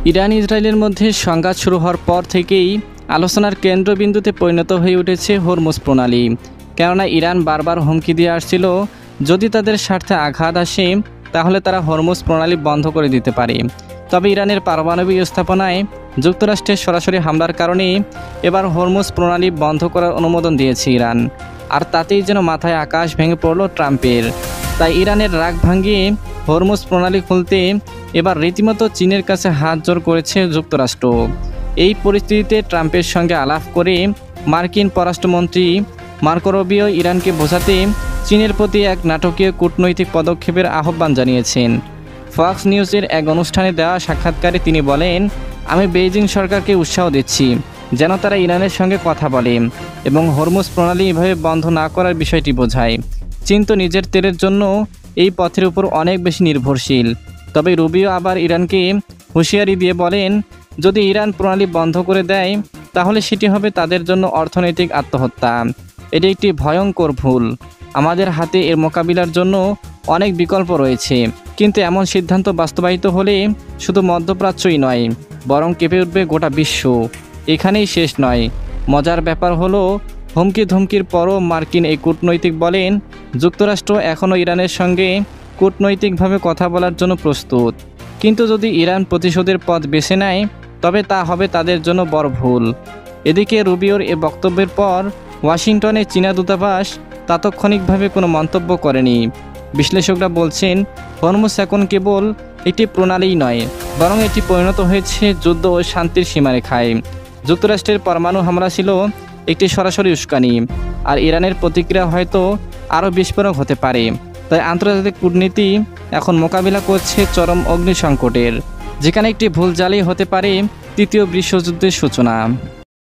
Iran ইসরায়েলের মধ্যে সংঘাত শুরু হওয়ার পর থেকেই আলোচনার কেন্দ্রবিন্দুতে পরিণত হয়ে উঠেছে হরমুজ প্রণালী। কেননা ইরান বারবার হুমকি দিয়ে আসছিল, যদি তাদের স্বার্থে আঘাত আসে তাহলে তারা হরমুজ প্রণালী বন্ধ করে দিতে পারে। তবে ইরানের পারমাণবিক স্থাপনায় যুক্তরাষ্ট্রের সরাসরি হামলার কারণে এবার হরমুজ প্রণালী বন্ধ করার অনুমোদন দিয়েছে ইরান। আর তাতেই যেন মাথায় আকাশ ভেঙে পড়ল ট্রাম্পের। তাই ইরানের রাগ ভাঙিয়ে হরমুজ প্রণালী খুলতে এবার রীতিমতো চীনের কাছে হাত জোড় করেছে যুক্তরাষ্ট্র। এই পরিস্থিতিতে ট্রাম্পের সঙ্গে আলাপ করে মার্কিন পররাষ্ট্রমন্ত্রী মার্কো রুবিও ইরানকে বোঝাতে চীনের প্রতি এক নাটকীয় কূটনৈতিক পদক্ষেপের আহ্বান জানিয়েছেন। ফক্স নিউজের এক অনুষ্ঠানে দেওয়া সাক্ষাৎকারে তিনি বলেন, আমি বেইজিং সরকারকে উৎসাহ দিচ্ছি যেন তারা ইরানের সঙ্গে কথা বলে এবং হরমুজ প্রণালী এভাবে বন্ধ না করার বিষয়টি বোঝায়। চীন তো নিজের তেলের জন্য এই পথের উপর অনেক বেশি নির্ভরশীল। তবে রুবিও আবার ইরানকে হুঁশিয়ারি দিয়ে বলেন, যদি ইরান প্রণালী বন্ধ করে দেয় তাহলে সেটি হবে তাদের জন্য অর্থনৈতিক আত্মহত্যা। এটি একটি ভয়ঙ্কর ভুল। আমাদের হাতে এর মোকাবিলার জন্য অনেক বিকল্প রয়েছে, কিন্তু এমন সিদ্ধান্ত বাস্তবায়িত হলে শুধু মধ্যপ্রাচ্যই নয়, বরং কেঁপে উঠবে গোটা বিশ্ব। এখানেই শেষ নয়। মজার ব্যাপার হলো, হুমকি ধমকির পরও মার্কিন এই কূটনৈতিক বলেন, যুক্তরাষ্ট্র এখনও ইরানের সঙ্গে কূটনৈতিকভাবে কথা বলার জন্য প্রস্তুত। কিন্তু যদি ইরান প্রতিশোধের পথ বেছে নেয় তবে তা হবে তাদের জন্য বড় ভুল। এদিকে রুবিওর এ বক্তব্যের পর ওয়াশিংটনে চীনা দূতাবাস তাৎক্ষণিকভাবে কোনো মন্তব্য করেনি। বিশ্লেষকরা বলছেন, হরমুজ এখন কেবল একটি প্রণালীই নয়, বরং এটি পরিণত হয়েছে যুদ্ধ ও শান্তির সীমারেখায়। যুক্তরাষ্ট্রের পরমাণু হামলা ছিল একটি সরাসরি উস্কানি, আর ইরানের প্রতিক্রিয়া হয়তো আরও বিস্ফোরক হতে পারে। তাই আন্তর্জাতিক কূটনীতি এখন মোকাবিলা করছে চরম অগ্নিসংকটের, যেখানে একটি ভুল জালেই হতে পারে তৃতীয় বিশ্বযুদ্ধের সূচনা।